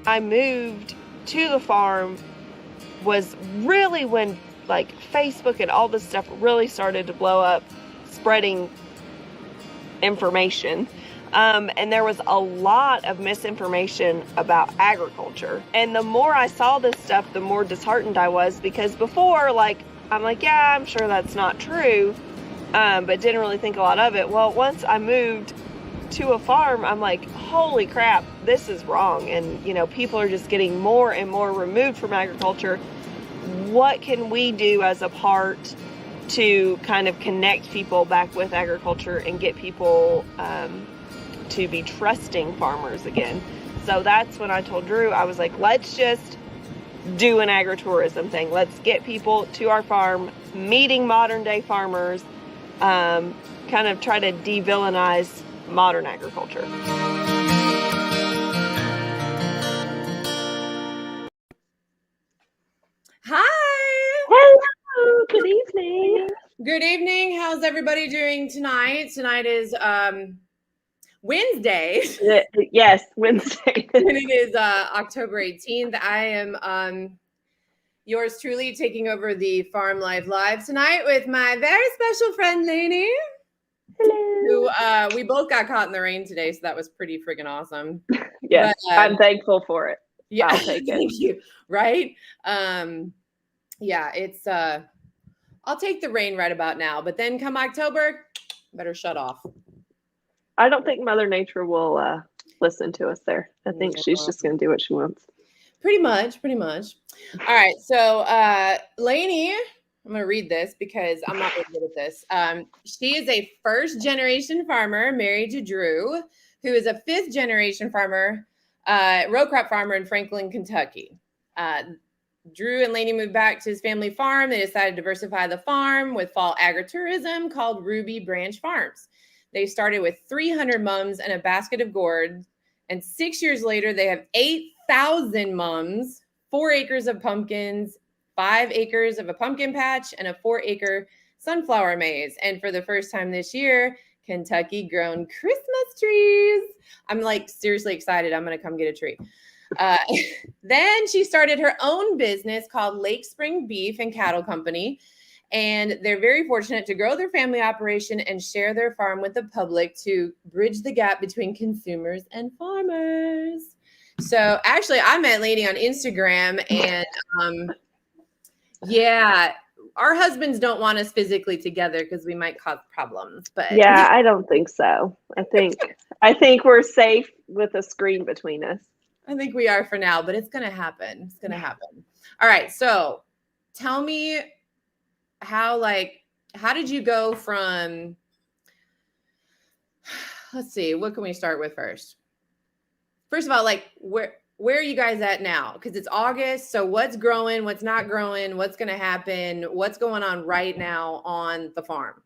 I moved to the farm was really when like Facebook and all this stuff really started to blow up, spreading information. And there was a lot of misinformation about agriculture. And the more I saw this stuff, the more disheartened I was, because before, like, I'm like, yeah, I'm sure that's not true, but didn't really think a lot of it. Well, once I moved to a farm, I'm like, holy crap, this is wrong. And, you know, people are just getting more and more removed from agriculture. What can we do as a part to kind of connect people back with agriculture and get people to be trusting farmers again? So that's when I told Drew, I was like, let's just do an agritourism thing. Let's get people to our farm, meeting modern day farmers, kind of try to de-villainize modern agriculture. Hi. Hello. Good evening. Good evening. How's everybody doing tonight? Tonight is Wednesday. Yes, Wednesday. And it is October 18th. I am yours truly taking over the Farm Life Live tonight with my very special friend Laney. Hello. Who we both got caught in the rain today, so that was pretty friggin' awesome. Yes, but, I'm thankful for it. Yeah, I'll take it. Thank you. Right? Yeah, it's I'll take the rain right about now, but then come October, better shut off. I don't think Mother Nature will listen to us there. I think she's just going to do what she wants. Pretty much. All right, so Laney, I'm going to read this because I'm not really good at this. She is a first-generation farmer married to Drew, who is a fifth-generation farmer, row crop farmer in Franklin, Kentucky. Drew and Laney moved back to his family farm. They decided to diversify the farm with fall agritourism called Ruby Branch Farms. They started with 300 mums and a basket of gourds, and 6 years later, they have 8,000 mums, 4 acres of pumpkins, 5 acres of a pumpkin patch, and a 4-acre sunflower maze. And for the first time this year, Kentucky grown Christmas trees. I'm like seriously excited. I'm going to come get a tree. Then she started her own business called Lake Spring Beef and Cattle Company. And they're very fortunate to grow their family operation and share their farm with the public to bridge the gap between consumers and farmers. So actually, I met Laney on Instagram, and yeah, our husbands don't want us physically together because we might cause problems. But yeah, I don't think so. I think we're safe with a screen between us. I think we are for now, but it's going to happen. It's going to happen. All right. So tell me how did you go from, let's see, what can we start with first? First of all, like where are you guys at now? Because it's August. So what's growing, what's not growing, what's going to happen, what's going on right now on the farm?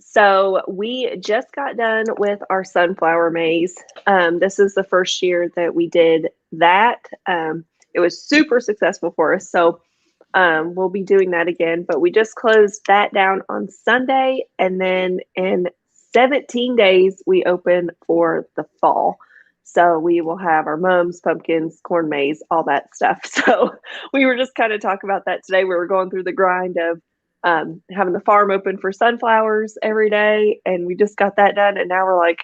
So we just got done with our sunflower maze. This is the first year that we did that. It was super successful for us. So we'll be doing that again. But we just closed that down on Sunday. And then in 17 days, we open for the fall. So we will have our mums, pumpkins, corn maze, all that stuff. So we were just kind of talking about that today. We were going through the grind of having the farm open for sunflowers every day, and we just got that done, and now we're like,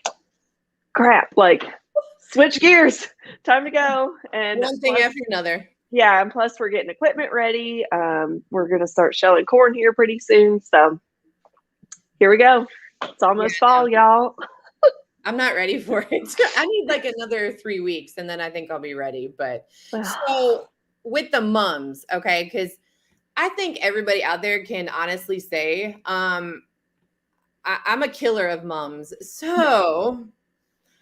crap, like switch gears, time to go. And one thing after another. Yeah, and plus we're getting equipment ready. We're gonna start shelling corn here pretty soon, so here we go. It's almost fall, y'all. I'm not ready for it. I need like another 3 weeks, and then I think I'll be ready. But so with the mums, okay, because I think everybody out there can honestly say, I'm a killer of mums. So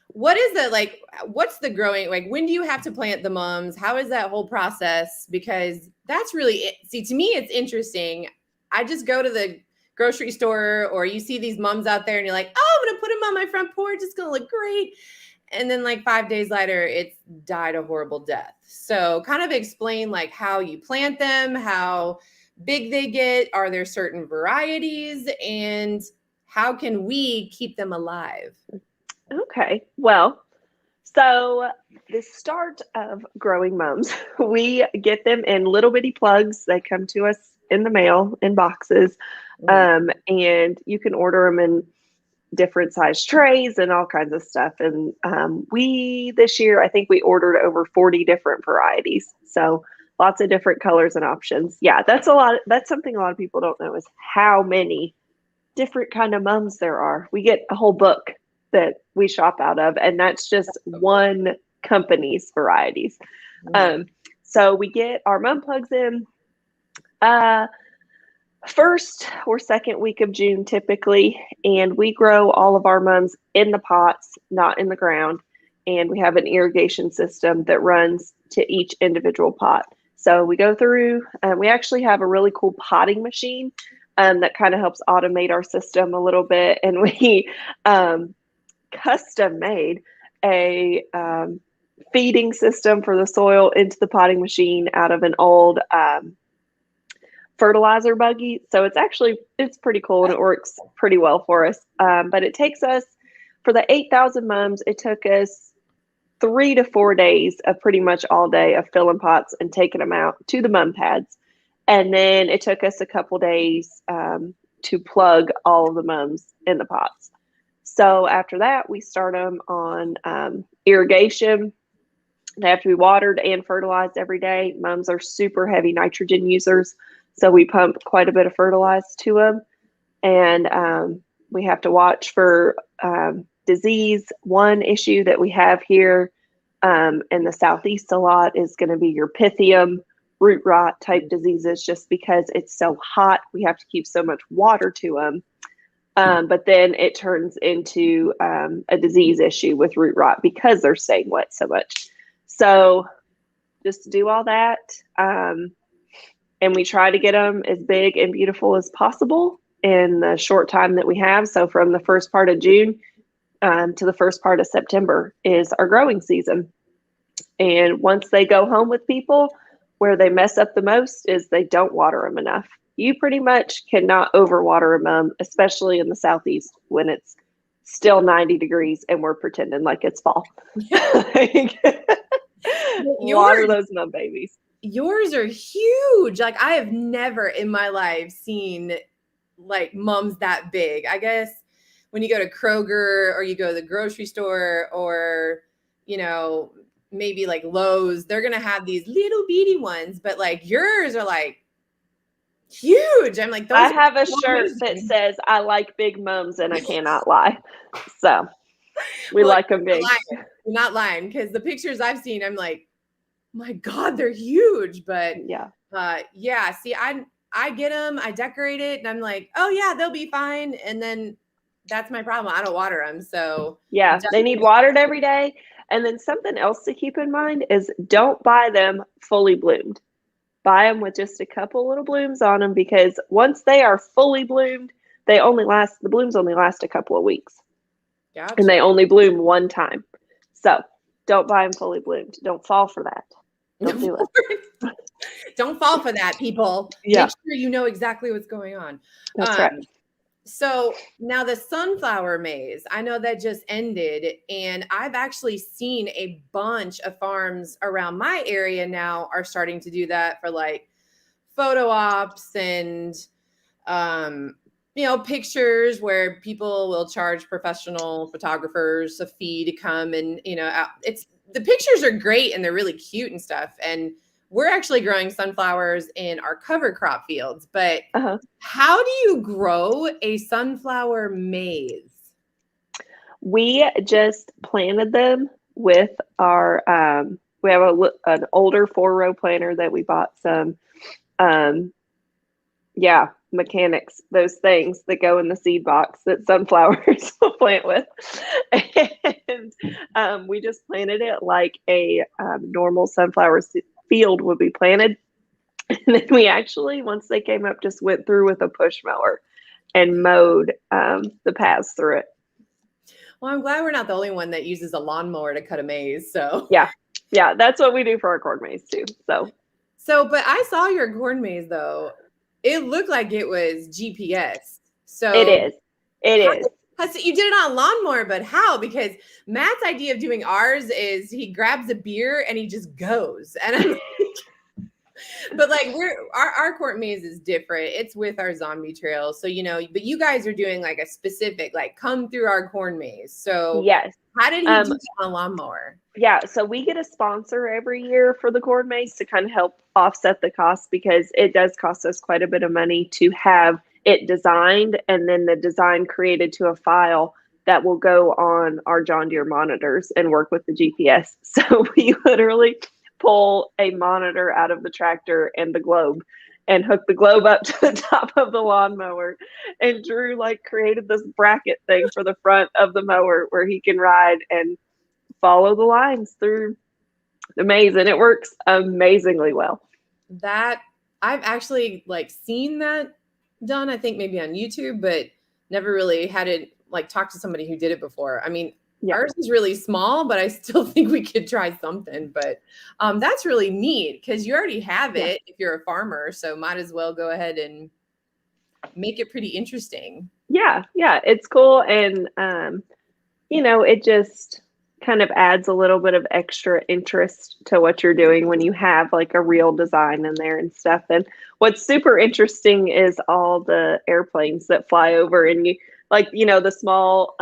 what is it like? What's the growing, like, when do you have to plant the mums? How is that whole process? Because that's really it. See, to me, it's interesting. I just go to the grocery store, or you see these mums out there and you're like, oh, I'm going to put them on my front porch. It's going to look great. And then like 5 days later, it's died a horrible death. So kind of explain like how you plant them, how big they get. Are there certain varieties, and how can we keep them alive? Okay. Well, So the start of growing mums, we get them in little bitty plugs. They come to us in the mail in boxes, and you can order them in different size trays and all kinds of stuff. And we this year, I think we ordered over 40 different varieties. So lots of different colors and options. Yeah, that's a lot. That's something a lot of people don't know is how many different kind of mums there are. We get a whole book that we shop out of, and that's just one company's varieties. So we get our mum plugs in first or second week of June typically, and we grow all of our mums in the pots, not in the ground. And we have an irrigation system that runs to each individual pot. So we go through, we actually have a really cool potting machine that kind of helps automate our system a little bit. And we custom made a feeding system for the soil into the potting machine out of an old fertilizer buggy. So it's pretty cool and it works pretty well for us. But it takes us, for the 8,000 mums, it took us 3 to 4 days of pretty much all day of filling pots and taking them out to the mum pads. And then it took us a couple days to plug all of the mums in the pots. So after that, we start them on irrigation. They have to be watered and fertilized every day. Mums are super heavy nitrogen users, so we pump quite a bit of fertilizer to them. And we have to watch for disease. One issue that we have here in the Southeast a lot is going to be your Pythium, root rot type diseases, just because it's so hot. We have to keep so much water to them. But then it turns into a disease issue with root rot because they're staying wet so much. So just do all that. And we try to get them as big and beautiful as possible in the short time that we have. So from the first part of June to the first part of September is our growing season. And once they go home with people, where they mess up the most is they don't water them enough. You pretty much cannot overwater a mum, especially in the Southeast when it's still 90 degrees and we're pretending like it's fall. Water those mum babies. Yours are huge. Like, I have never in my life seen like mums that big. I guess when you go to Kroger or you go to the grocery store or, maybe like Lowe's, they're going to have these little bitty ones, but like yours are like huge. I'm like, I have a shirt that says I like big mums and I cannot lie. So we like them big. You're not lying, because the pictures I've seen, I'm like, my God, they're huge. But yeah. See, I get them, I decorate it, and I'm like, oh yeah, they'll be fine. And then that's my problem. I don't water them. So yeah, they need watered every day. And then something else to keep in mind is don't buy them fully bloomed. Buy them with just a couple little blooms on them, because once they are fully bloomed, the blooms only last a couple of weeks. Gotcha. And they only bloom one time. So don't buy them fully bloomed. Don't fall for that. Don't do it. Don't fall for that, people. Yeah. Make sure you know exactly what's going on. That's right. So now the sunflower maze, I know that just ended, and I've actually seen a bunch of farms around my area now are starting to do that for like photo ops and, pictures where people will charge professional photographers a fee to come and, the pictures are great and they're really cute and stuff. And we're actually growing sunflowers in our cover crop fields, but how do you grow a sunflower maze? We just planted them with our, we have an older 4-row planter that we bought some, mechanics, those things that go in the seed box that sunflowers will plant with. And we just planted it like a normal sunflower field would be planted. And then we actually, once they came up, just went through with a push mower and mowed the paths through it. Well, I'm glad we're not the only one that uses a lawnmower to cut a maze. So yeah, that's what we do for our corn maze too. So, but I saw your corn maze though. It looked like it was GPS. So it is. So you did it on a lawnmower, but how? Because Matt's idea of doing ours is he grabs a beer and he just goes. And I'm like, but like our court maze is different. It's with our zombie trail. So, but you guys are doing like a specific, like come through our corn maze. So Yes. how did he do that on a lawnmower? Yeah, so we get a sponsor every year for the corn maze to kind of help offset the cost, because it does cost us quite a bit of money to have it designed, and then the design created to a file that will go on our John Deere monitors and work with the GPS. So we literally pull a monitor out of the tractor and the globe and hook the globe up to the top of the lawnmower. And Drew like created this bracket thing for the front of the mower where he can ride and follow the lines through the maze, and it works amazingly well. That I've actually like seen that done, I think maybe on YouTube, but never really had it like talked to somebody who did it before. I mean, ours is really small, but I still think we could try something. But that's really neat because you already have it if you're a farmer, so might as well go ahead and make it pretty interesting. Yeah, it's cool, and it just kind of adds a little bit of extra interest to what you're doing when you have like a real design in there and stuff. And what's super interesting is all the airplanes that fly over, and you like, the small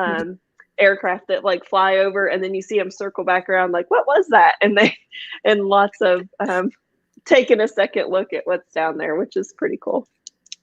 aircraft that like fly over, and then you see them circle back around like, what was that? And lots of taking a second look at what's down there, which is pretty cool.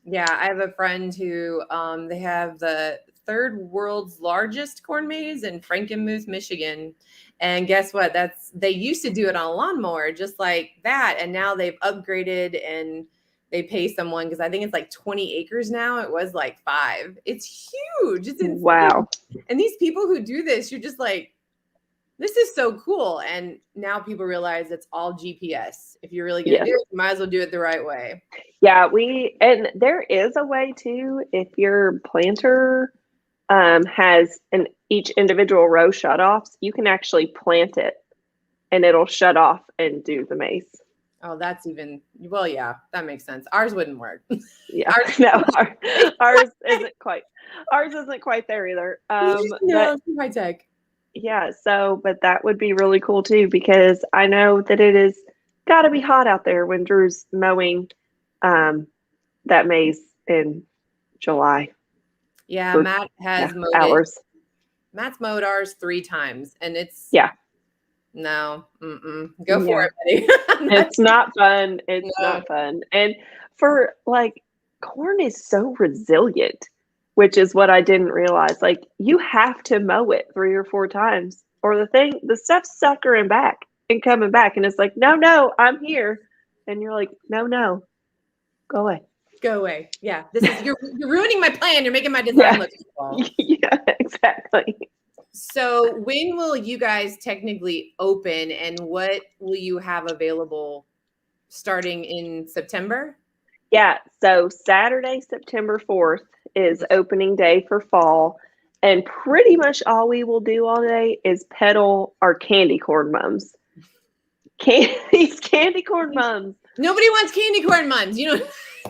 Yeah, I have a friend who they have the third world's largest corn maze in Frankenmuth, Michigan. And guess what? They used to do it on a lawnmower just like that. And now they've upgraded and they pay someone, because I think it's like 20 acres now. It was like 5. It's huge. It's insane. Wow. And these people who do this, you're just like, this is so cool. And now people realize it's all GPS. If you're really going to do it, you might as well do it the right way. Yeah, and there is a way too, if your planter has each individual row shutoffs, you can actually plant it and it'll shut off and do the maze. Oh, that's even, well, yeah, that makes sense. Ours wouldn't work. Yeah, ours isn't quite there either. No, high tech. Yeah, but that would be really cool too, because I know that it is got to be hot out there when Drew's mowing that maze in July. Yeah, Matt has mowed hours. Matt's mowed ours 3 times, and it's no, go for it, buddy. It's not fun. It's not fun. And for like, corn is so resilient, which is what I didn't realize. Like, you have to mow it 3 or 4 times, or the stuff's suckering back and coming back, and it's like, no, I'm here, and you're like, no, go away. Go away. Yeah, this is you're ruining my plan. You're making my design look small. Yeah, exactly. So when will you guys technically open, and what will you have available starting in September? Yeah, so Saturday, September 4th is opening day for fall, and pretty much all we will do all day is peddle our candy corn mums. These candy corn mums. Nobody wants candy corn mums.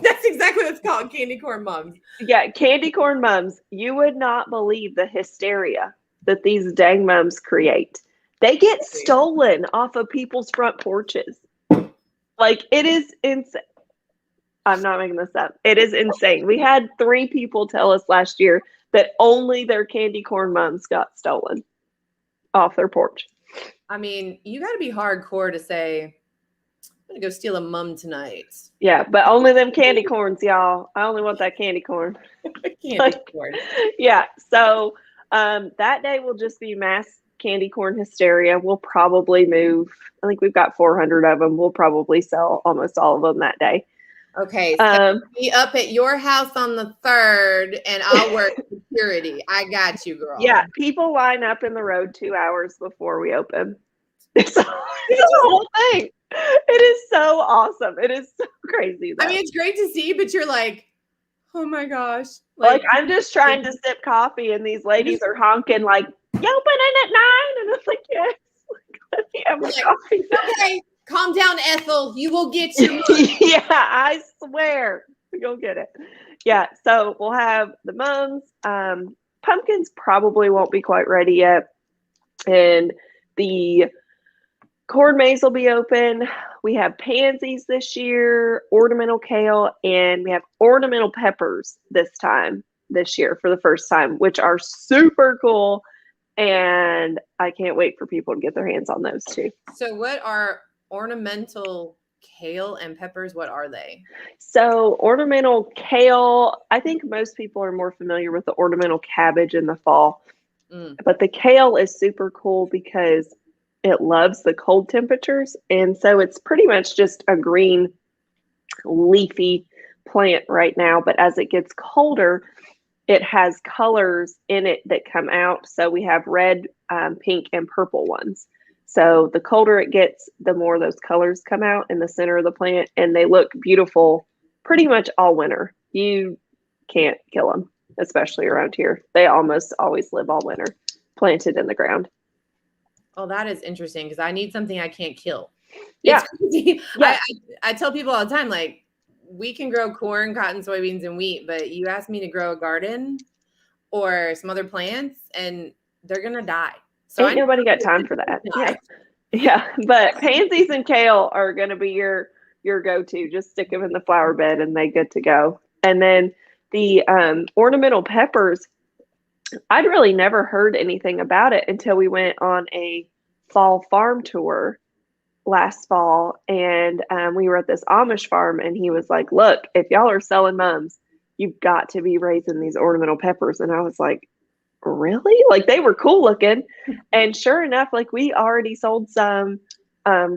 That's exactly what it's called, candy corn mums. Yeah, candy corn mums. You would not believe the hysteria that these dang mums create. They get stolen off of people's front porches. Like, it is insane. I'm not making this up. It is insane. We had 3 people tell us last year that only their candy corn mums got stolen off their porch. I mean, you got to be hardcore to say, I'm going to go steal a mum tonight. Yeah, but only them candy corns, y'all. I only want that candy corn. Corn. Yeah, so that day will just be mass candy corn hysteria. We'll probably move. I think we've got 400 of them. We'll probably sell almost all of them that day. Okay, so be up at your house on the 3rd, and I'll work security. I got you, girl. Yeah, people line up in the road 2 hours before we open. It's a whole thing. It is so awesome. It is so crazy, though. I mean, it's great to see, but you're like, oh my gosh. Like I'm just trying to sip coffee, and these ladies are honking like, you opening at 9? And it's like, yes. Let me have my coffee. Okay. Calm down, Ethel. You will get your Yeah, I swear. Go get it. Yeah, so we'll have the mums, pumpkins probably won't be quite ready yet. And the corn maze will be open. We have pansies this year, ornamental kale, and we have ornamental peppers this year for the first time, which are super cool. And I can't wait for people to get their hands on those too. So what are ornamental kale and peppers? What are they? So ornamental kale, I think most people are more familiar with the ornamental cabbage in the fall. But the kale is super cool because it loves the cold temperatures. And so it's pretty much just a green leafy plant right now. But as it gets colder, it has colors in it that come out. So we have red, pink, and purple ones. So the colder it gets, the more those colors come out in the center of the plant. And they look beautiful pretty much all winter. You can't kill them, especially around here. They almost always live all winter, planted in the ground. Oh, that is interesting because I need something I can't kill. Yeah. Yeah. I tell people all the time, like, we can grow corn, cotton, soybeans, and wheat, but you ask me to grow a garden or some other plants and they're going to die. So ain't nobody got time for that. Yeah. Yeah. But pansies and kale are going to be your go-to. Just stick them in the flower bed and they good to go. And then the ornamental peppers, I'd really never heard anything about it until we went on a fall farm tour last fall. And we were at this Amish farm and he was like, look, if y'all are selling mums, you've got to be raising these ornamental peppers. And I was like, really? Like they were cool looking. And sure enough, like we already sold some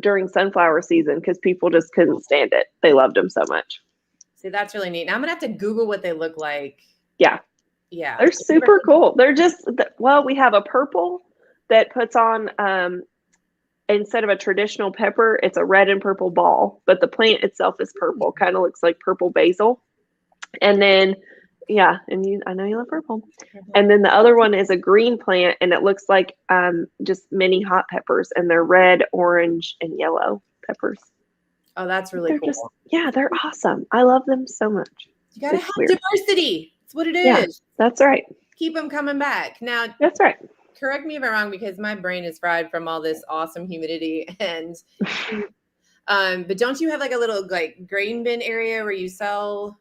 during sunflower season because people just couldn't stand it. They loved them so much. See, that's really neat. Now I'm going to have to Google what they look like. Yeah. Yeah. They're super cool. They're just, well, we have a purple that puts on, instead of a traditional pepper, it's a red and purple ball, but the plant itself is purple. Kind of looks like purple basil. And then, yeah, and I know you love purple. And then the other one is a green plant, and it looks like just mini hot peppers, and they're red, orange, and yellow peppers. Oh, that's really cool. They're awesome. I love them so much. You got to have diversity. That's what it is. Yeah, that's right. Keep them coming back. Now, that's right. Correct me if I'm wrong because my brain is fried from all this awesome humidity. And but don't you have like a little like grain bin area where you sell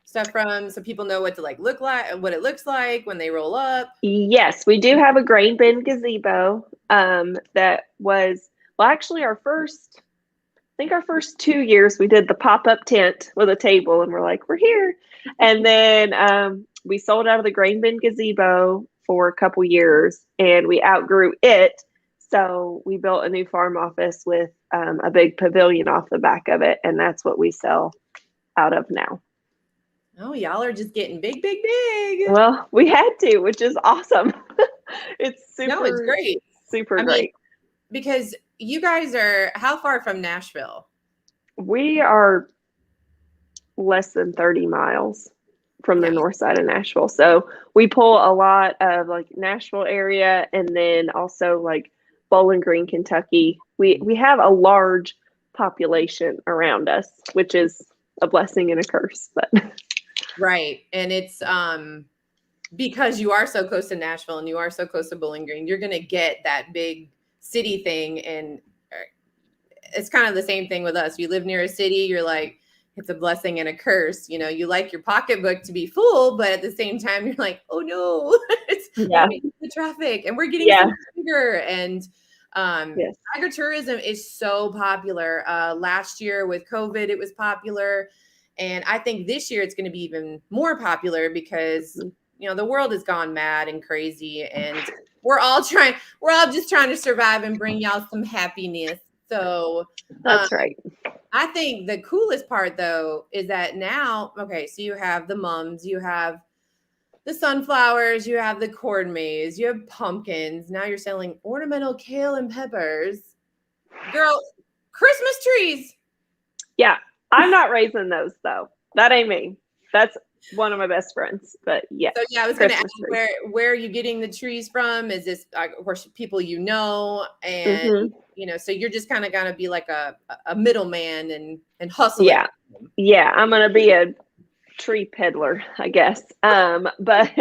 stuff from so people know what to like look like, what it looks like when they roll up? Yes, we do have a grain bin gazebo. That was actually our first 2 years we did the pop-up tent with a table and we're like, we're here. And then we sold out of the grain bin gazebo for a couple years and we outgrew it. So we built a new farm office with a big pavilion off the back of it. And that's what we sell out of now. Oh, y'all are just getting big, big, big. Well, we had to, which is awesome. It's great. Super great. Because you guys are how far from Nashville? We are less than 30 miles from the north side of Nashville. So we pull a lot of like Nashville area and then also like Bowling Green, Kentucky. We have a large population around us, which is a blessing and a curse. But right. And it's because you are so close to Nashville and you are so close to Bowling Green, you're going to get that big city thing. And it's kind of the same thing with us. You live near a city, you're like, it's a blessing and a curse. You know, you like your pocketbook to be full, but at the same time, you're like, oh no, it's the traffic and we're getting bigger. And agritourism is so popular. Last year with COVID, it was popular. And I think this year it's going to be even more popular because, you know, the world has gone mad and crazy and we're all just trying to survive and bring y'all some happiness. So that's right. I think the coolest part though, is that now, okay, so you have the mums, you have the sunflowers, you have the corn maze, you have pumpkins. Now you're selling ornamental kale and peppers. Girl, Christmas trees. Yeah. I'm not raising those though. That ain't me. That's one of my best friends. But yeah. So yeah, I was going to ask where are you getting the trees from? Is this of course people you know, and you know, so you're just kind of going to be like a middleman and hustle. Yeah. Yeah. I'm going to be a tree peddler, I guess. But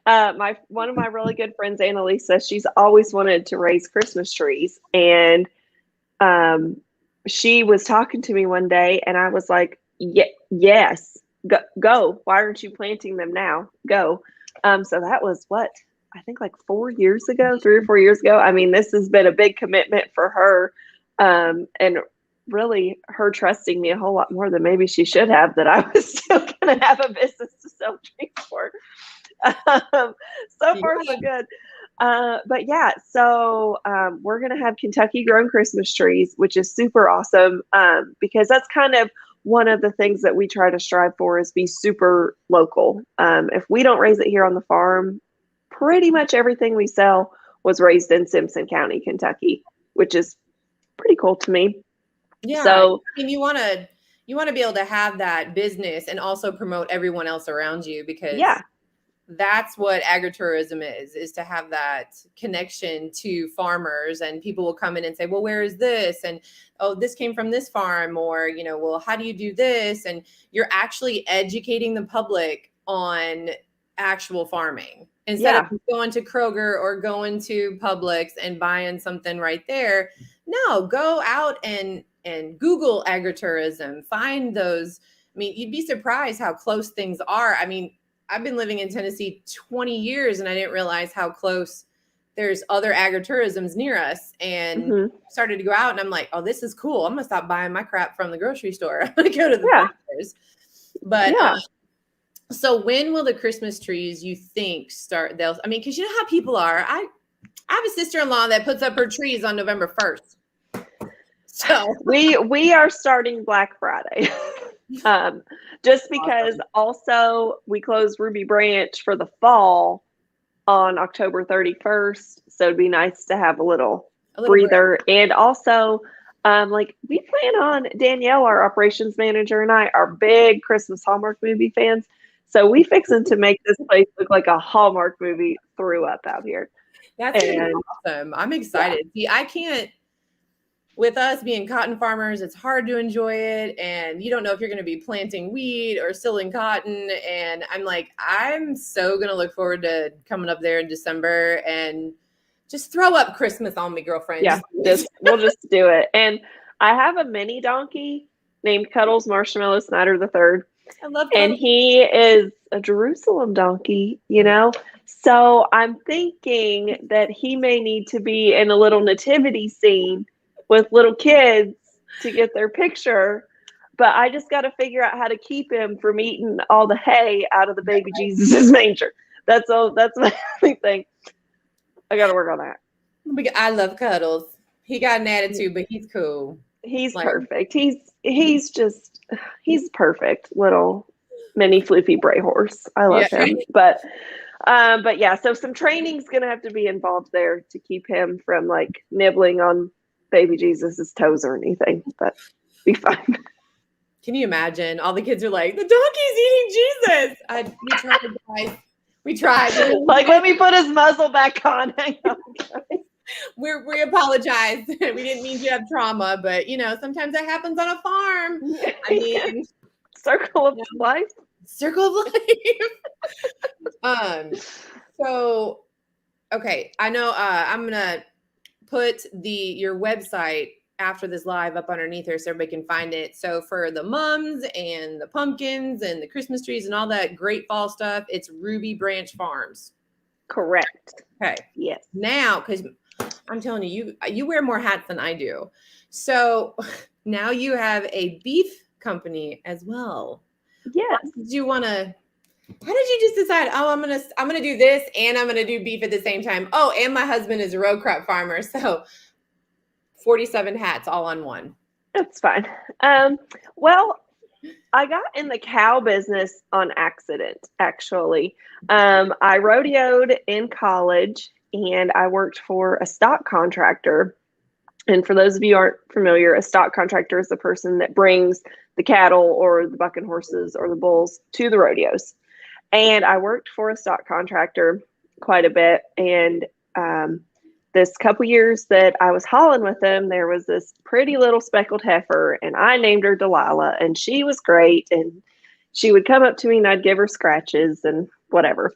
One of my really good friends, Annalisa, she's always wanted to raise Christmas trees, and um, she was talking to me one day, and I was like, yes, go. Why aren't you planting them now? Go." So that was what I think like 4 years ago, 3 or 4 years ago. I mean, this has been a big commitment for her, and really her trusting me a whole lot more than maybe she should have, that I was still going to have a business to sell trees for. So far, so good. But yeah, so we're going to have Kentucky grown Christmas trees, which is super awesome, because that's kind of one of the things that we try to strive for, is be super local. If we don't raise it here on the farm, pretty much everything we sell was raised in Simpson County, Kentucky, which is pretty cool to me. Yeah. So, I mean, you want to be able to have that business and also promote everyone else around you, because yeah, that's what agritourism is to have that connection to farmers, and people will come in and say, well, where is this? And, oh, this came from this farm, or, well, how do you do this? And you're actually educating the public on actual farming instead of going to Kroger or going to Publix and buying something right there. No, go out and Google agritourism, find those. I mean, you'd be surprised how close things are. I mean, I've been living in Tennessee 20 years, and I didn't realize how close there's other agritourisms near us, and started to go out, and I'm like, oh, this is cool. I'm going to stop buying my crap from the grocery store. I'm going to go to the farmers. But so when will the Christmas trees, you think, start? I mean, because you know how people are. I have a sister-in-law that puts up her trees on November 1st. So we are starting Black Friday. Just because also we close Ruby Branch for the fall on October 31st. So it'd be nice to have a little breather. Break. And also, like, we plan on, Danielle, our operations manager, and I are big Christmas Hallmark movie fans. So we fixing to make this place look like a Hallmark movie threw up out here. That's awesome. I'm excited. See, I can't. With us being cotton farmers, it's hard to enjoy it. And you don't know if you're going to be planting wheat or selling cotton. And I'm like, I'm so going to look forward to coming up there in December and just throw up Christmas on me, girlfriend. Yeah, we'll just do it. And I have a mini donkey named Cuddles Marshmallow Snider III. I love Cuddles. And he is a Jerusalem donkey, So I'm thinking that he may need to be in a little nativity scene with little kids to get their picture, but I just got to figure out how to keep him from eating all the hay out of the baby Jesus's manger. That's all. That's my only thing. I got to work on that. I love Cuddles. He got an attitude, but he's cool. He's perfect. He's perfect. Little mini floofy bray horse. I love him. But yeah, so some training's gonna have to be involved there to keep him from like nibbling on baby Jesus's toes or anything, but be fine. Can you imagine? All the kids are like, the donkey's eating Jesus. We tried, guys. We tried. Like, let me put his muzzle back on. Hang on, we apologize. We didn't mean to have trauma, but sometimes that happens on a farm. I mean, circle of life. Circle of life. So, okay, I know. I'm gonna put your website after this live up underneath here so everybody can find it. So for the mums and the pumpkins and the Christmas trees and all that great fall stuff, it's Ruby Branch Farms. Correct. Okay. Yes. Now, because I'm telling you wear more hats than I do. So now you have a beef company as well. Yes. How did you just decide, oh, I'm gonna do this and I'm gonna do beef at the same time? Oh, and my husband is a row crop farmer, so 47 hats all on one. That's fine. Well, I got in the cow business on accident, actually. I rodeoed in college and I worked for a stock contractor. And for those of you who aren't familiar, a stock contractor is the person that brings the cattle or the bucking horses or the bulls to the rodeos. And I worked for a stock contractor quite a bit. And this couple years that I was hauling with them, there was this pretty little speckled heifer, and I named her Delilah, and she was great. And she would come up to me and I'd give her scratches and whatever.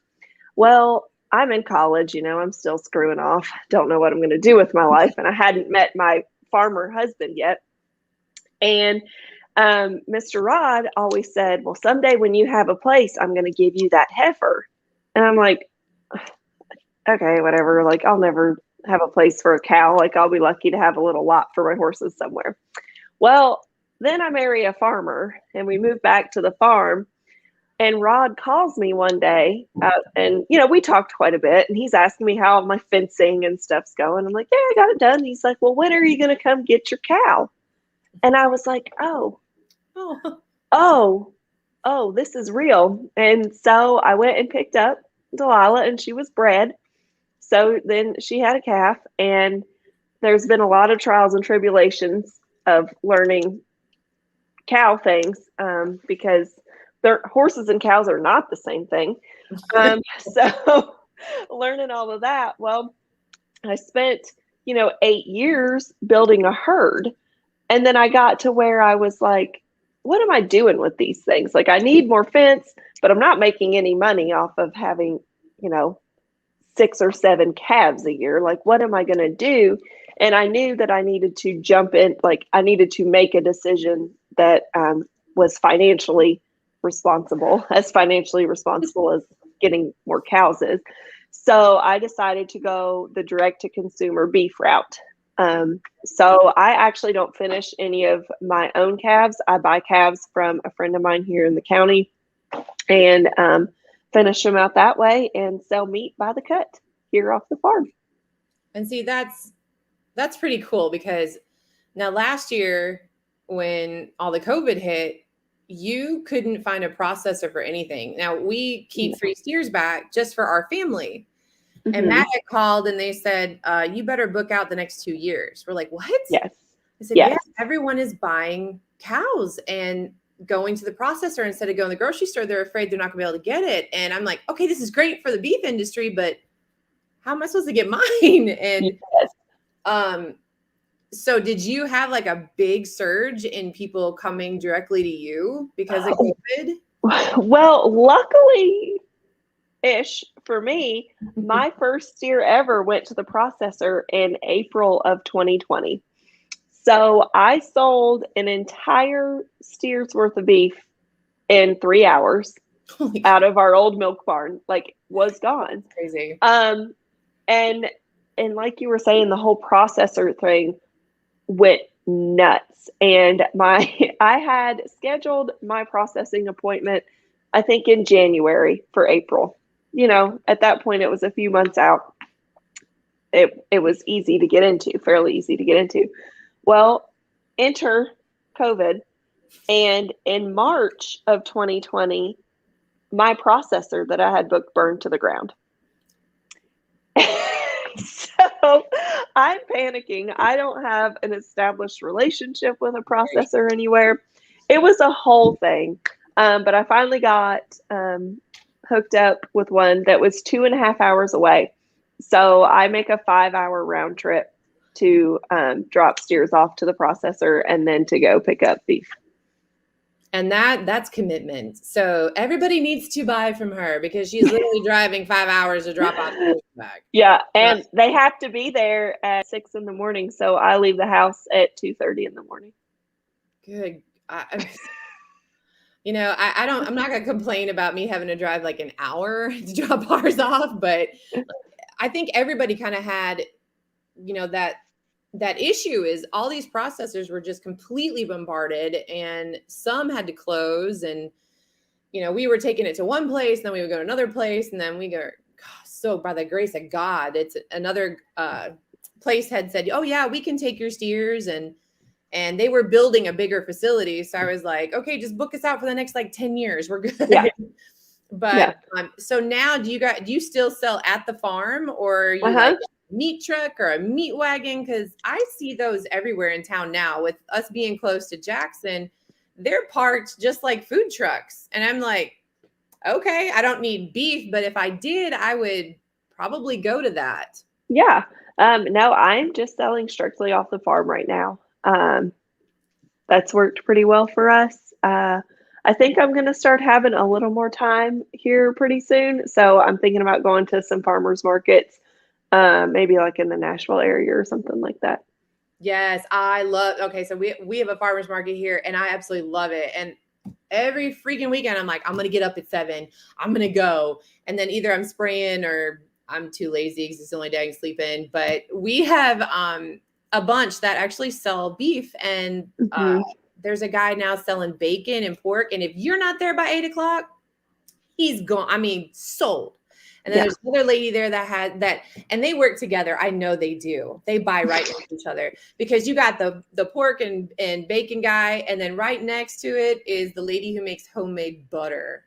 Well, I'm in college, I'm still screwing off. Don't know what I'm going to do with my life. And I hadn't met my farmer husband yet. And Mr. Rod always said, well, someday when you have a place, I'm going to give you that heifer. And I'm like, okay, whatever. Like, I'll never have a place for a cow. Like, I'll be lucky to have a little lot for my horses somewhere. Well, then I marry a farmer and we move back to the farm. And Rod calls me one day, and we talked quite a bit. And he's asking me how my fencing and stuff's going. I'm like, yeah, I got it done. He's like, well, when are you going to come get your cow? And I was like, oh, this is real. And so I went and picked up Delilah, and she was bred. So then she had a calf, and there's been a lot of trials and tribulations of learning cow things because horses and cows are not the same thing. So learning all of that, well, I spent, 8 years building a herd. And then I got to where I was like, what am I doing with these things? Like, I need more fence, but I'm not making any money off of having, 6 or 7 calves a year. Like, what am I going to do? And I knew that I needed to jump in, like, I needed to make a decision that was financially responsible as getting more cows is. So I decided to go the direct to consumer beef route. So I actually don't finish any of my own calves. I buy calves from a friend of mine here in the county and finish them out that way and sell meat by the cut here off the farm. And see, that's pretty cool, because now last year when all the COVID hit, you couldn't find a processor for anything. Now we keep 3 steers back just for our family. Mm-hmm. And Matt had called and they said, you better book out the next 2 years. We're like, what? Yes. I said, yes. Yeah, everyone is buying cows and going to the processor instead of going to the grocery store. They're afraid they're not gonna be able to get it. And I'm like, okay, this is great for the beef industry, but how am I supposed to get mine? And yes. So did you have like a big surge in people coming directly to you because of COVID? Well, luckily-ish for me, my first steer ever went to the processor in April of 2020. So I sold an entire steer's worth of beef in 3 hours out of our old milk barn, like was gone. That's crazy. And like you were saying, the whole processor thing went nuts. And I had scheduled my processing appointment, I think in January for April. At that point it was a few months out. It was fairly easy to get into. Well, enter COVID. And in March of 2020, my processor that I had booked burned to the ground. So I'm panicking. I don't have an established relationship with a processor anywhere. It was a whole thing. But I finally got hooked up with one that was 2.5 hours away. So I make a 5-hour round trip to drop steers off to the processor and then to go pick up beef. And that's commitment. So everybody needs to buy from her because she's literally driving 5 hours to drop off the back. Yeah, and they have to be there at 6 a.m. So I leave the house at 2:30 in the morning. Good. I'm not gonna complain about me having to drive like an hour to drop ours off, but I think everybody kind of had, that issue is all these processors were just completely bombarded and some had to close. And, we were taking it to one place, then we would go to another place. And then we go, so by the grace of God, it's another place had said, oh yeah, we can take your steers. And they were building a bigger facility. So I was like, okay, just book us out for the next 10 years. We're good. Yeah. But so now do you still sell at the farm, or are you like a meat truck or a meat wagon? Because I see those everywhere in town now. With us being close to Jackson, they're parked just like food trucks. And I'm like, okay, I don't need beef, but if I did, I would probably go to that. Yeah. No, I'm just selling strictly off the farm right now. That's worked pretty well for us. I think I'm going to start having a little more time here pretty soon. So I'm thinking about going to some farmers markets, maybe like in the Nashville area or something like that. Yes, I love. Okay, so we have a farmers market here, and I absolutely love it. And every freaking weekend, I'm like, I'm gonna get up at 7. I'm gonna go, and then either I'm spraying or I'm too lazy because it's the only day I can sleep in. But we have a bunch that actually sell beef, and Mm-hmm. there's a guy now selling bacon and pork. And if you're not there by 8 o'clock, he's gone. I mean, sold. And then there's another lady there that had that, and they work together. I know they do. They buy right into each other because you got the pork and bacon guy, and then right next to it is the lady who makes homemade butter.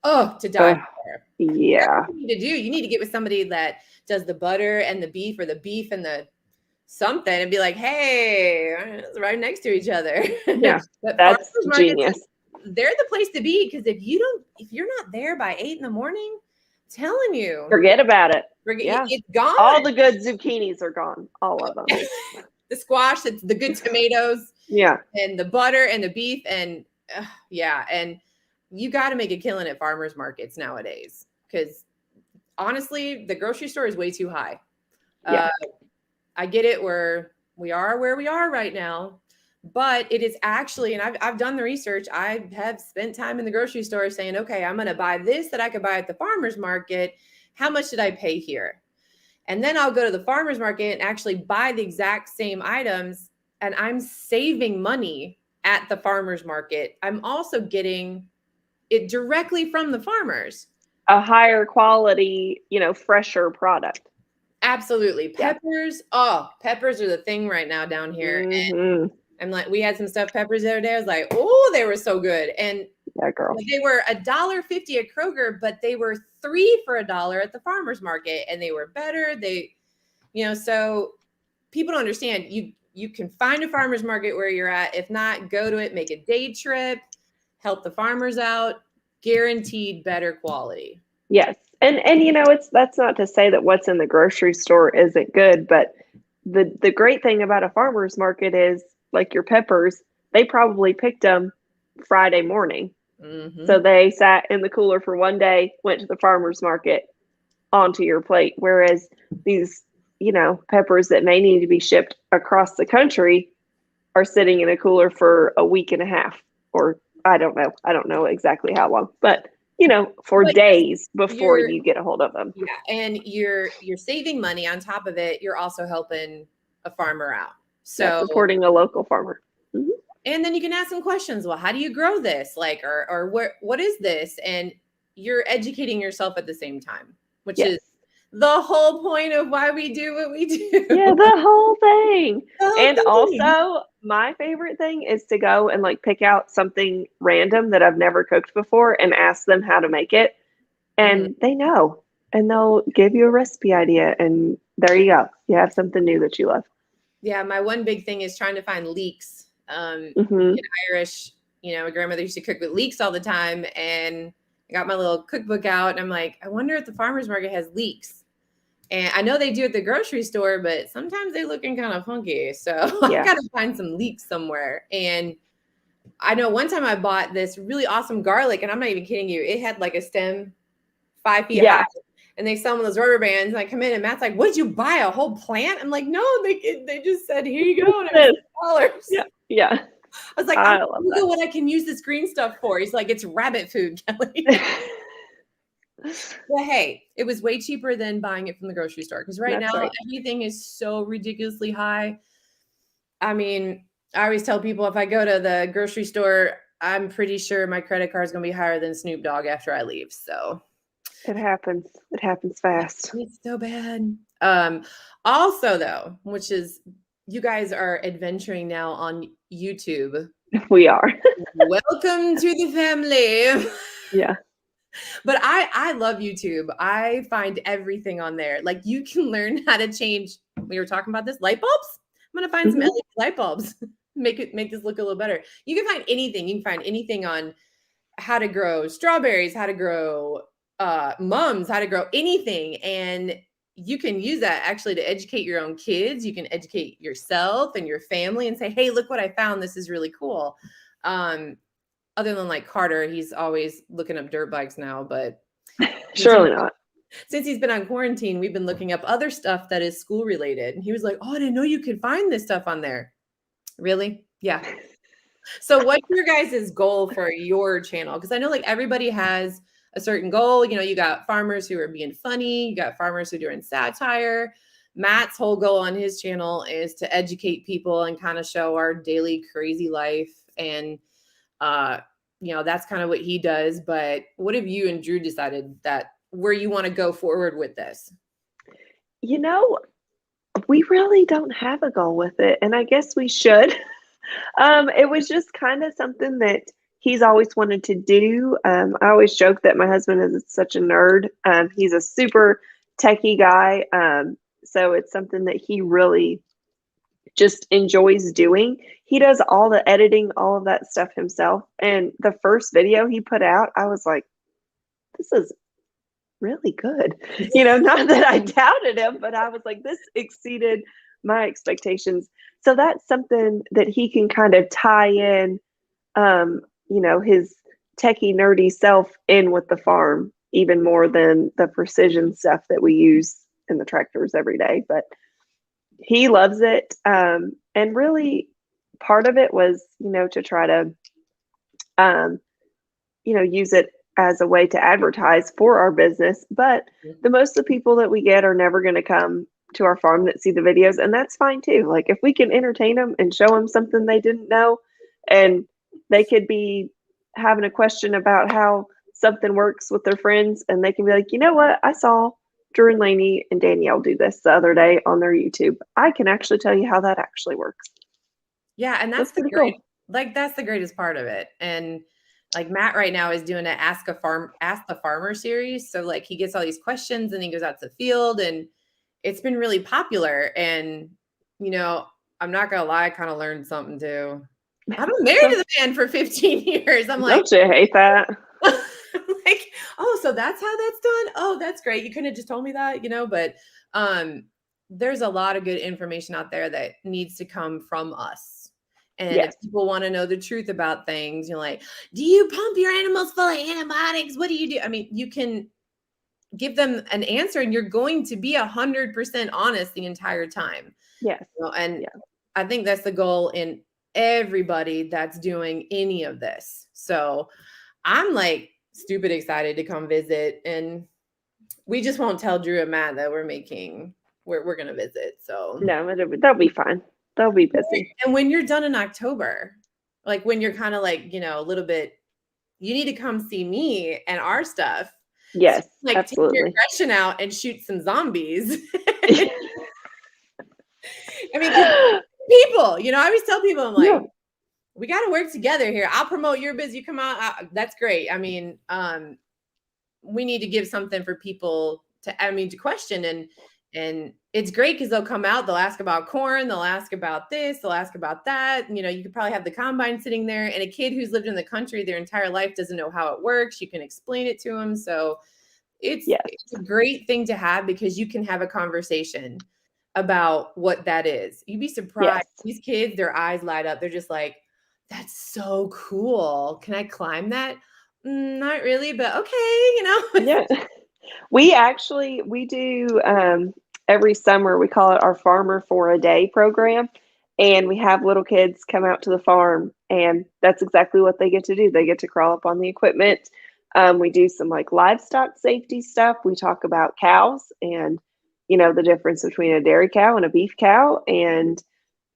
Oh, to die for. Yeah. That's what you need to do. You need to get with somebody that does the butter and the beef, or the beef and the something, and be like, hey, it's right next to each other. Yeah, But that's farmers markets, genius. they're the place to be, because if you're not there by 8 in the morning, I'm telling you, Forget about it. it's gone. All the good zucchinis are gone. All of them. The squash, it's the good tomatoes, and the butter and the beef, and and you got to make a killing at farmers markets nowadays, because honestly, the grocery store is way too high. I get it, where we are right now, but it is actually, and I've done the research. I have spent time in the grocery store saying, okay, I'm going to buy this that I could buy at the farmer's market. How much did I pay here? And then I'll go to the farmer's market and actually buy the exact same items, and I'm saving money at the farmer's market. I'm also getting it directly from the farmers. A higher quality, fresher product. Absolutely. Peppers. Oh, peppers are the thing right now down here. Mm-hmm. And I'm like, we had some stuffed peppers the other day. I was like, oh, they were so good. And girl. They were $1.50 at Kroger, but they were $3 for $1 at the farmer's market, and they were better. So people don't understand. You can find a farmer's market where you're at. If not, go to it, make a day trip, help the farmers out, guaranteed better quality. Yes. And that's not to say that what's in the grocery store isn't good, but the great thing about a farmer's market is, like your peppers, they probably picked them Friday morning. Mm-hmm. So they sat in the cooler for one day, went to the farmer's market, onto your plate. Whereas these, peppers that may need to be shipped across the country are sitting in a cooler for a week and a half, or I don't know. I don't know exactly how long, but for days before you get a hold of them. Yeah. And you're saving money on top of it. You're also helping a farmer out. So supporting a local farmer. Mm-hmm. And then you can ask some questions. Well, how do you grow this? Or what is this? And you're educating yourself at the same time, which is the whole point of why we do what we do. Yeah, the whole thing. Also, my favorite thing is to go and pick out something random that I've never cooked before and ask them how to make it. And they know, and they'll give you a recipe idea, and there you go. You have something new that you love. Yeah, my one big thing is trying to find leeks. In Irish, my grandmother used to cook with leeks all the time, and I got my little cookbook out, and I'm like, I wonder if the farmer's market has leeks. And I know they do at the grocery store, but sometimes they looking kind of funky. So I got to find some leeks somewhere. And I know one time I bought this really awesome garlic, and I'm not even kidding you. It had a stem 5 feet high, and they sell them those rubber bands. And I come in, and Matt's like, "What'd you buy? A whole plant?" I'm like, "No, they just said, here you go." And it was $2. Yeah. I was like, I don't know what I can use this green stuff for. He's like, it's rabbit food, Kelly. But hey, it was way cheaper than buying it from the grocery store, because now everything is so ridiculously high. I mean, I always tell people, if I go to the grocery store, I'm pretty sure my credit card is going to be higher than Snoop Dogg after I leave. So it happens. It happens fast. It's so bad. Also, though, which is, you guys are adventuring now on YouTube. We are. Welcome to the family. Yeah. But I love YouTube. I find everything on there. You can learn how to change. We were talking about this, light bulbs. I'm gonna find some LED light bulbs. Make this look a little better. You can find anything. You can find anything on how to grow strawberries, how to grow mums, how to grow anything, and you can use that actually to educate your own kids. You can educate yourself and your family and say, hey, look what I found. This is really cool. other than like Carter, he's always looking up dirt bikes now, but Surely not. since he's been on quarantine, we've been looking up other stuff that is school related. And he was like, "Oh, I didn't know you could find this stuff on there." Really? Yeah. So what's your guys' goal for your channel? Because I know like everybody has a certain goal. You know, you got farmers who are being funny, you got farmers who are doing satire. Matt's whole goal on his channel is to educate people and kind of show our daily crazy life. And you know, that's kind of what he does. But what have you and Drew decided that where you want to go forward with this? You know, we really don't have a goal with it, and I guess we should. It was just kind of something that he's always wanted to do. I always joke that my husband is such a nerd. He's a super techie guy. So it's something that he really just enjoys doing. He does all the editing, all of that stuff himself. And the first video he put out, I was like, this is really good. You know, not that I doubted him, but I was like, this exceeded my expectations. So that's something that he can kind of tie in, you know, his techie, nerdy self in with the farm, even more than the precision stuff that we use in the tractors every day. But he loves it. And really, part of it was, you know, to try to, you know, use it as a way to advertise for our business. But the most of the people that we get are never going to come to our farm that see the videos, and that's fine too. Like if we can entertain them and show them something they didn't know, and they could be having a question about how something works with their friends, and they can be like, you know what, I saw Drew and Laney and Danielle do this the other day on their YouTube. I can actually tell you how that actually works. Yeah, and that's the great, cool. Like that's the greatest part of it. And like Matt right now is doing an Ask the Farmer series. So like he gets all these questions and he goes out to the field, and it's been really popular. And you know, I'm not gonna lie, I kind of learned something too. I've been married to the man for 15 years. I'm like, don't you hate that? Like, oh, so that's how that's done. Oh, that's great. You couldn't have just told me that, you know, but there's a lot of good information out there that needs to come from us. And yes. If people want to know the truth about things, you're like, do you pump your animals full of antibiotics? What do you do? I mean, you can give them an answer and you're going to be 100% honest the entire time. Yes. You know, and I think that's the goal in everybody that's doing any of this. So I'm like stupid excited to come visit, and we just won't tell Drew and Matt that we're going to visit. So no, that'll be fine. They'll be busy. And when you're done in October, like when you're kind of like, you know, a little bit, you need to come see me and our stuff. Yes, so, like absolutely. Take your aggression out and shoot some zombies. I mean, people, you know, I always tell people, I'm like, we got to work together here. I'll promote your business. You come out. That's great. I mean, we need to give something for people to question. And it's great because they'll come out, they'll ask about corn, they'll ask about this, they'll ask about that. You know, you could probably have the combine sitting there, and a kid who's lived in the country their entire life doesn't know how it works. You can explain it to them. So it's a great thing to have because you can have a conversation about what that is. You'd be surprised. Yes. These kids, their eyes light up. They're just like, that's so cool. Can I climb that? Not really, but okay, you know. Yeah. We do every summer, we call it our Farmer for a Day program. And we have little kids come out to the farm, and that's exactly what they get to do. They get to crawl up on the equipment. We do some like livestock safety stuff. We talk about cows and, you know, the difference between a dairy cow and a beef cow. And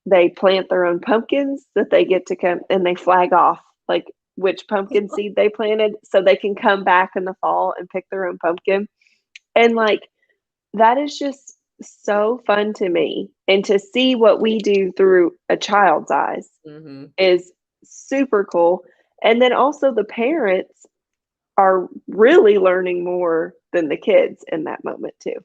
they plant their own pumpkins that they get to come, and they flag off like which pumpkin seed they planted so they can come back in the fall and pick their own pumpkin. And like, that is just so fun to me. And to see what we do through a child's eyes is super cool. And then also the parents are really learning more than the kids in that moment too,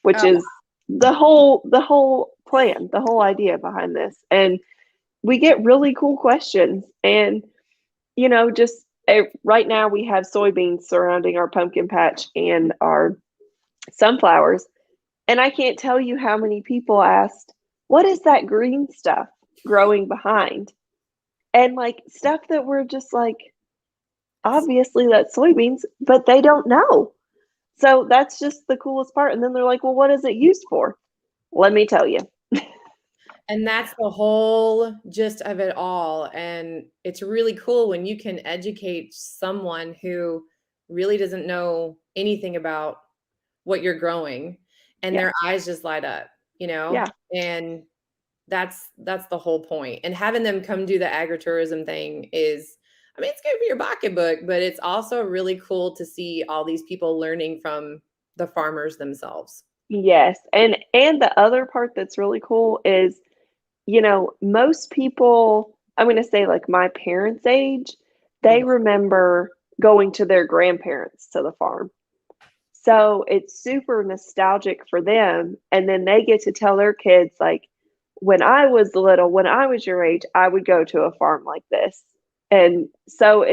which is the whole plan, the whole idea behind this. And we get really cool questions. And, you know, just right now we have soybeans surrounding our pumpkin patch and our sunflowers. And I can't tell you how many people asked, what is that green stuff growing behind? And like stuff that we're just like, obviously that's soybeans, but they don't know. So that's just the coolest part. And then they're like, well, what is it used for? Let me tell you. And that's the whole gist of it all. And it's really cool when you can educate someone who really doesn't know anything about what you're growing and Yeah. their eyes just light up, Yeah. and that's the whole point. And having them come do the agritourism thing is, I mean, it's good for your pocketbook, but it's also really cool to see all these people learning from the farmers themselves. Yes. And the other part that's really cool is, most people, I'm going to say like my parents' age, they Mhm. remember going to their grandparents to the farm. So it's super nostalgic for them. And then they get to tell their kids, like, when I was little, when I was your age, I would go to a farm like this. And so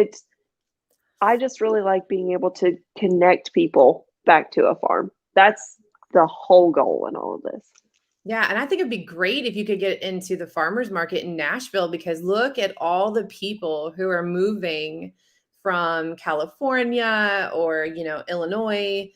I just really like being able to connect people back to a farm. That's the whole goal in all of this. Yeah, and I think it'd be great if you could get into the farmers market in Nashville, because look at all the people who are moving from California or, Illinois,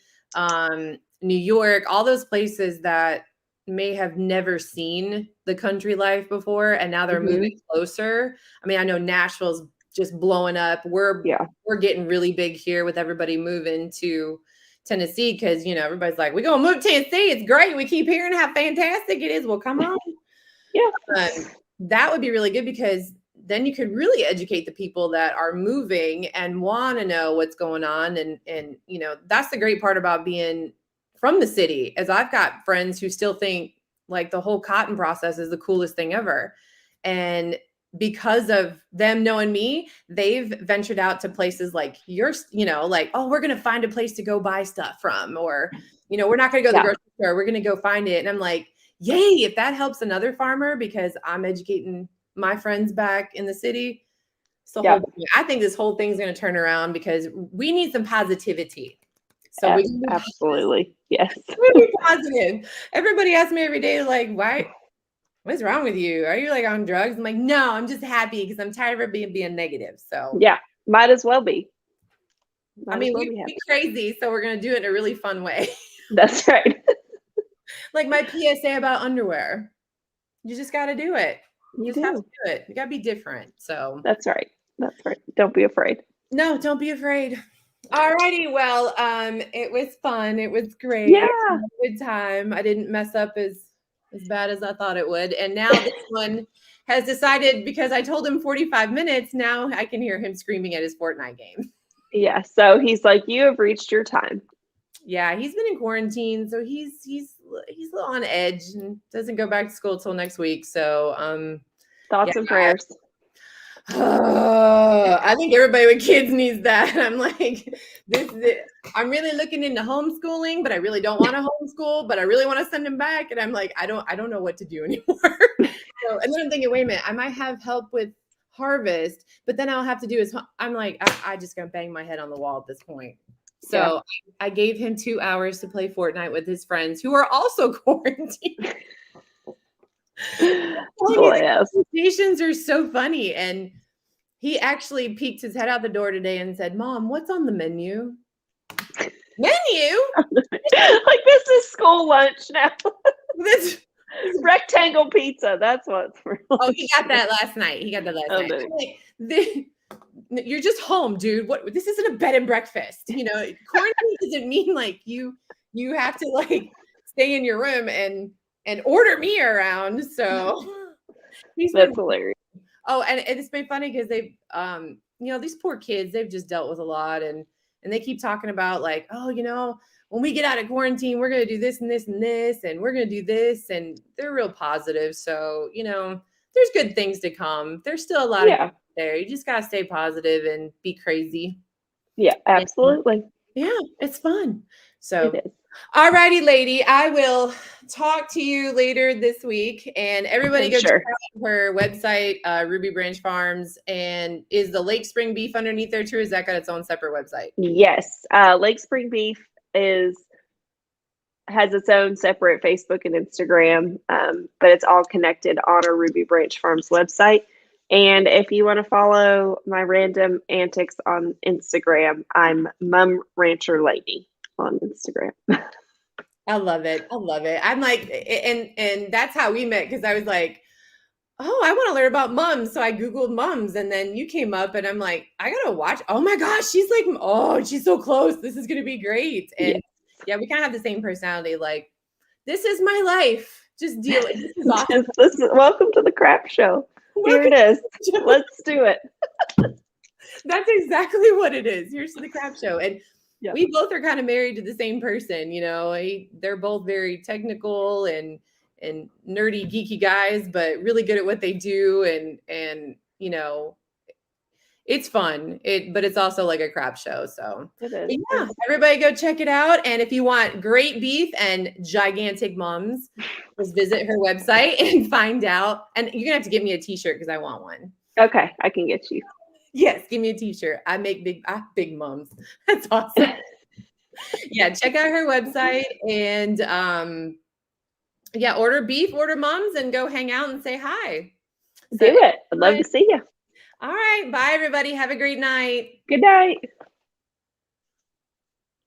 New York, all those places that may have never seen the country life before, and now they're moving Hmm. closer. I mean, I know Nashville's just blowing up. Yeah. We're getting really big here with everybody moving to Tennessee, because everybody's like, we're gonna move to Tennessee. It's great. We keep hearing how fantastic it is. Well, come on. Yeah. That would be really good, because then you could really educate the people that are moving and want to know what's going on. And that's the great part about being from the city, as I've got friends who still think like the whole cotton process is the coolest thing ever. And because of them knowing me, they've ventured out to places like like, oh, we're going to find a place to go buy stuff from, or, we're not going to go to the Yeah. grocery store. We're going to go find it. And I'm like, yay, if that helps another farmer, because I'm educating my friends back in the city. So Yeah. I think this whole thing's going to turn around, because we need some positivity. So we can Absolutely. Yes. be positive. Everybody asks me every day, like, what's wrong with you? Are you like on drugs? I'm like, no, I'm just happy because I'm tired of being negative. So Yeah. Might as well be. I Might as mean, well we be be happy. crazy, so we're gonna do it in a really fun way. That's right. Like my PSA about underwear. You just got to do it. You Just have to do. do it. You got to be different. So That's right. That's right. Don't be afraid. no, don't be afraid. All righty. Well, it was fun. It was great. Yeah. Good time. I didn't mess up as bad as I thought it would. And now this one has decided, because I told him 45 minutes, now I can hear him screaming at his Fortnite game. Yeah. So he's like, you have reached your time. Yeah, he's been in quarantine, so he's a little on edge and doesn't go back to school till next week. So Thoughts and prayers. I think everybody with kids needs that. I'm like, I'm really looking into homeschooling, but I really don't want to homeschool, but I really want to send him back. And I'm like, I don't know what to do anymore. So, and then I'm thinking, wait a minute, I might have help with harvest, but then I'll have to do is, I'm like, I just gonna bang my head on the wall at this point. So Yeah. I gave him 2 hours to play Fortnite with his friends who are also quarantined. Boy, yes. Conversations are so funny. And he actually peeked his head out the door today and said, Mom, what's on the menu? Menu? Like, this is school lunch now. This Rectangle pizza. That's what's for lunch. Oh, he got that last night. Oh, Night. Like, you're just home, dude. What? This isn't a bed and breakfast. Quarantine doesn't mean like you have to like stay in your room and order me around. So That's hilarious. Oh, and it's been funny because they've these poor kids, they've just dealt with a lot, and they keep talking about like, oh, when we get out of quarantine, we're gonna do this and this and this, and we're gonna do this, and they're real positive. So, there's good things to come. There's still a lot of there. You just gotta stay positive and be crazy. Yeah, absolutely. Yeah, it's fun. So it is. All righty, lady. I will talk to you later this week. And everybody go check out her website, Ruby Branch Farms. And is the Lake Spring beef underneath there too? Or is that got its own separate website? Yes. Lake Spring beef has its own separate Facebook and Instagram, but it's all connected on our Ruby Branch Farms website. And if you want to follow my random antics on Instagram, I'm Mum Rancher Lady on Instagram. I love it. I love it. I'm like, and that's how we met because I was like, oh, I want to learn about mums. So I Googled mums and then you came up and I'm like, I gotta watch. Oh my gosh, she's like, oh, she's so close. This is gonna be great. And yeah, we kind of have the same personality. Like, this is my life. Just deal. This is awesome. Welcome to the crap show. Here it is. Let's do it. That's exactly what it is. Here's the crap show. And we both are kind of married to the same person, you know. They're both very technical and nerdy, geeky guys, but really good at what they do. And you know, it's fun. But it's also like a crap show. So it is. Yeah, everybody go check it out. And if you want great beef and gigantic mums, just visit her website and find out. And you're gonna have to get me a t-shirt because I want one. Okay, I can get you. Yes, give me a t-shirt. I make big mums. That's awesome. Yeah, check out her website and yeah, order beef, order mums, and go hang out and say hi. Do it. I'd love to see you. All right. Bye, everybody. Have a great night. Good night.